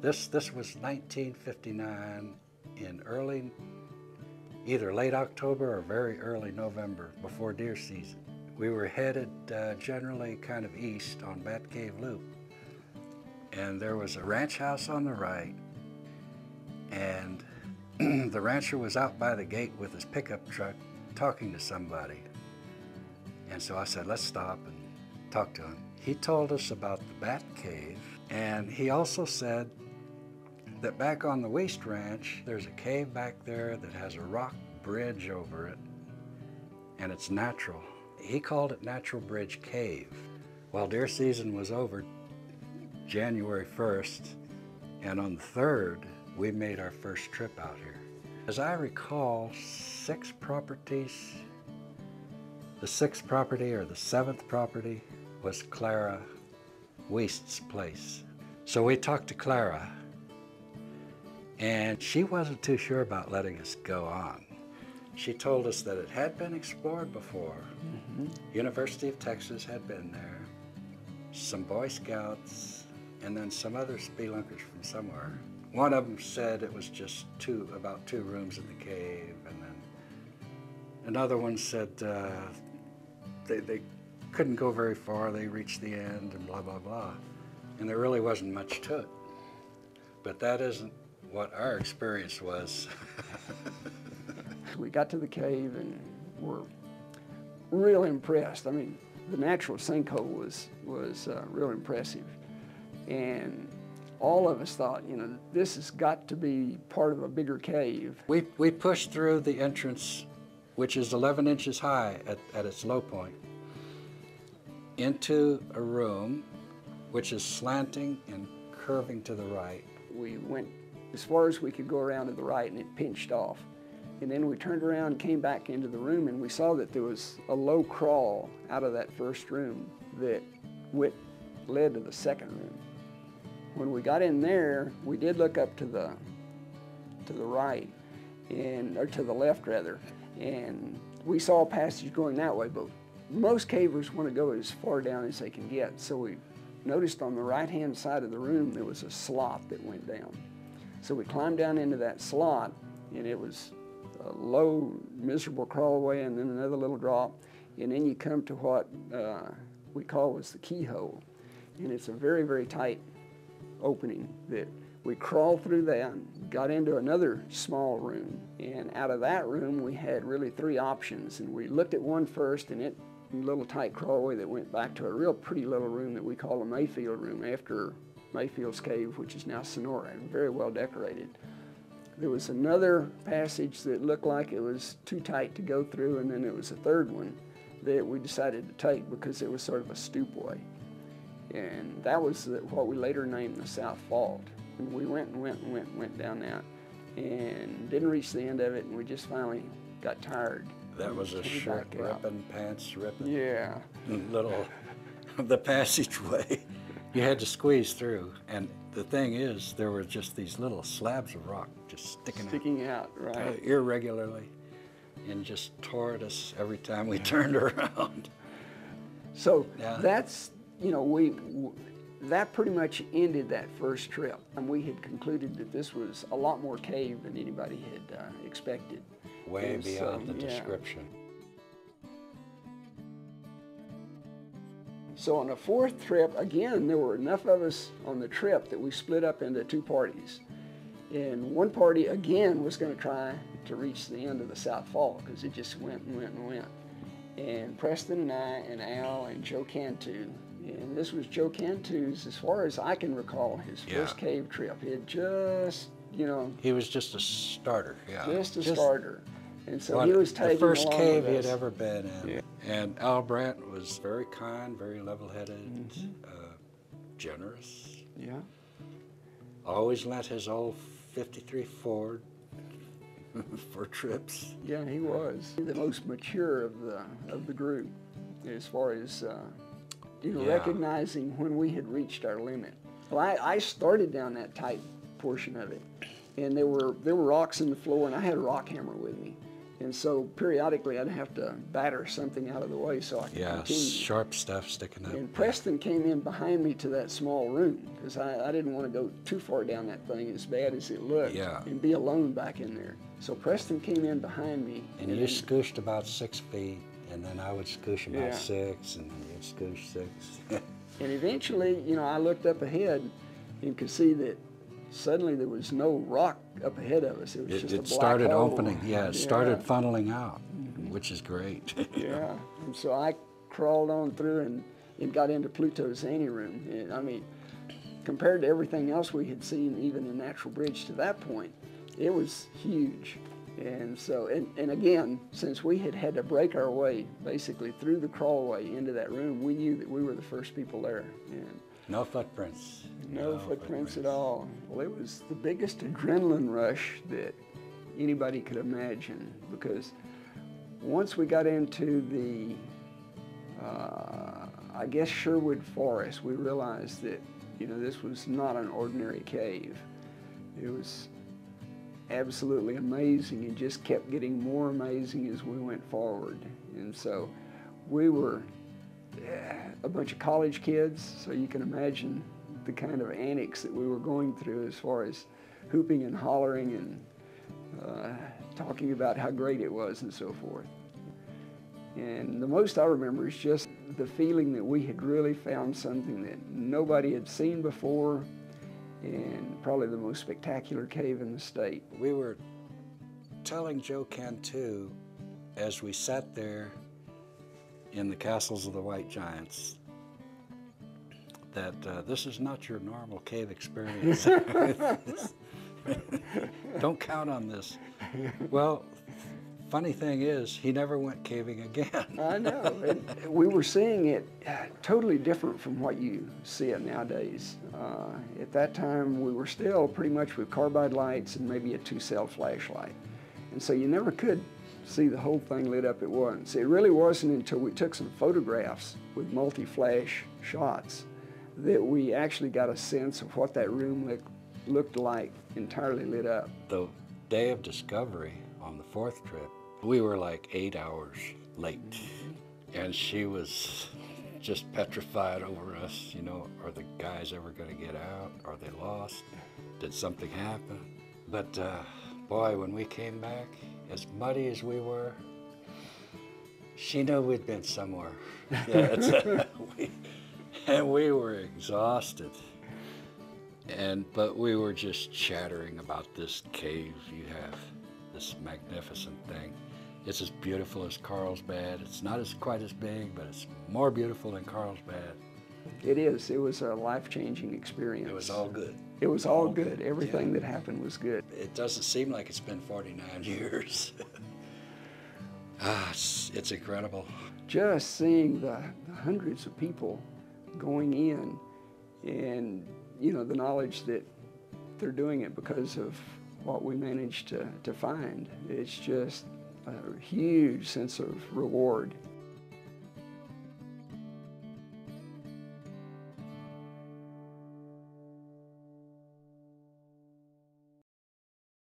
This was 1959 in either late October or very early November, before deer season. We were headed generally kind of east on Bat Cave Loop. And there was a ranch house on the right, and the rancher was out by the gate with his pickup truck talking to somebody. And so I said, let's stop and talk to him. He told us about the Bat Cave, and he also said that back on the West Ranch, there's a cave back there that has a rock bridge over it, and it's natural. He called it Natural Bridge Cave. Well, deer season was over January 1st, and on the 3rd, we made our first trip out here. As I recall, 6 properties. The 6th property, or the 7th property, was Clara West's place. So we talked to Clara, and she wasn't too sure about letting us go on. She told us that it had been explored before. University of Texas had been there, some Boy Scouts, and then some other spelunkers from somewhere. One of them said it was just about 2 rooms in the cave, and then another one said they couldn't go very far, they reached the end, and blah, blah, blah. And there really wasn't much to it. But that isn't what our experience was. We got to the cave and were real impressed. I mean, the natural sinkhole was real impressive. And all of us thought, you know, this has got to be part of a bigger cave. We pushed through the entrance, which is 11 inches high at its low point, into a room which is slanting and curving to the right. We went as far as we could go around to the right, and it pinched off. And then we turned around and came back into the room, and we saw that there was a low crawl out of that first room that led to the second room. When we got in there, we did look up to the right, or to the left rather, and we saw a passage going that way, but most cavers want to go as far down as they can get. So we noticed on the right-hand side of the room there was a slot that went down. So we climbed down into that slot, and it was a low, miserable crawlway, and then another little drop, and then you come to what we call was the keyhole. And it's a very, very tight opening that we crawled through that, got into another small room, and out of that room we had really 3 options, and we looked at one first, and it a little tight crawlway that went back to a real pretty little room that we call a Mayfield room, after Mayfield's cave, which is now Sonora, and very well decorated. There was another passage that looked like it was too tight to go through, and then there was a third one that we decided to take because it was sort of a stoopway. And that was what we later named the South Fault. And we went down that, and didn't reach the end of it, and we just finally got tired. That was a shirt ripping, pants ripping. Yeah. The passageway. You had to squeeze through, and the thing is, there were just these little slabs of rock just sticking out, right, irregularly, and just tore at us every time we turned around. So that's, you know, that pretty much ended that first trip, and we had concluded that this was a lot more cave than anybody had expected. Way beyond the description. So on the 4th trip, again, there were enough of us on the trip that we split up into 2 parties. And one party, again, was going to try to reach the end of the South Fault, because it just went and went and went. And Preston and I and Al and Joe Cantu, and this was Joe Cantu's, as far as I can recall, his first cave trip. He had just, you know... He was just a starter, Just a starter. And so he was taking the first along cave with he us. had ever been in. Yeah. And Al Brandt was very kind, very level-headed, generous. Yeah. Always lent his old 53 Ford for trips. Yeah, he was the most mature of the group, as far as you know, recognizing when we had reached our limit. Well, I started down that tight portion of it, and there were rocks in the floor, and I had a rock hammer with me. And so periodically I'd have to batter something out of the way so I could continue. Sharp stuff sticking up. And Preston came in behind me to that small room because I didn't want to go too far down that thing as bad as it looked and be alone back in there. So Preston came in behind me. And you scooshed about 6 feet, and then I would scoosh about 6, and then you'd scoosh 6. And eventually, you know, I looked up ahead and could see that suddenly there was no rock up ahead of us. It was just a black started hole. opening. Yeah, it started funneling out, which is great. Yeah, and so I crawled on through and got into Pluto's anteroom. And I mean, compared to everything else we had seen, even in Natural Bridge to that point, it was huge. And so, and again, since we had to break our way basically through the crawlway into that room, we knew that we were the first people there. And no footprints. No footprints at all. Well, it was the biggest adrenaline rush that anybody could imagine, because once we got into the, I guess, Sherwood Forest, we realized that, you know, this was not an ordinary cave. It was absolutely amazing and just kept getting more amazing as we went forward. And so we were a bunch of college kids, so you can imagine the kind of antics that we were going through as far as hooping and hollering and talking about how great it was and so forth. And the most I remember is just the feeling that we had really found something that nobody had seen before, and probably the most spectacular cave in the state. We were telling Joe Cantu as we sat there in the castles of the White Giants that this is not your normal cave experience. Don't count on this. Well, funny thing is, he never went caving again. I know. And we were seeing it totally different from what you see it nowadays. At that time, we were still pretty much with carbide lights and maybe a 2-cell flashlight. And so you never could see the whole thing lit up at once. It really wasn't until we took some photographs with multi-flash shots that we actually got a sense of what that room looked like entirely lit up. The day of discovery on the 4th trip, we were like 8 hours late. And she was just petrified over us, you know, are the guys ever gonna get out? Are they lost? Did something happen? But boy, when we came back, as muddy as we were, she knew we'd been somewhere. Yeah, and we were exhausted. But we were just chattering about this cave you have, this magnificent thing. It's as beautiful as Carlsbad. It's not quite as big, but it's more beautiful than Carlsbad. It is. It was a life-changing experience. It was all good. It was all good. Everything that happened was good. It doesn't seem like it's been 49 years. It's incredible. Just seeing the hundreds of people going in, and you know, the knowledge that they're doing it because of what we managed to find. It's just a huge sense of reward.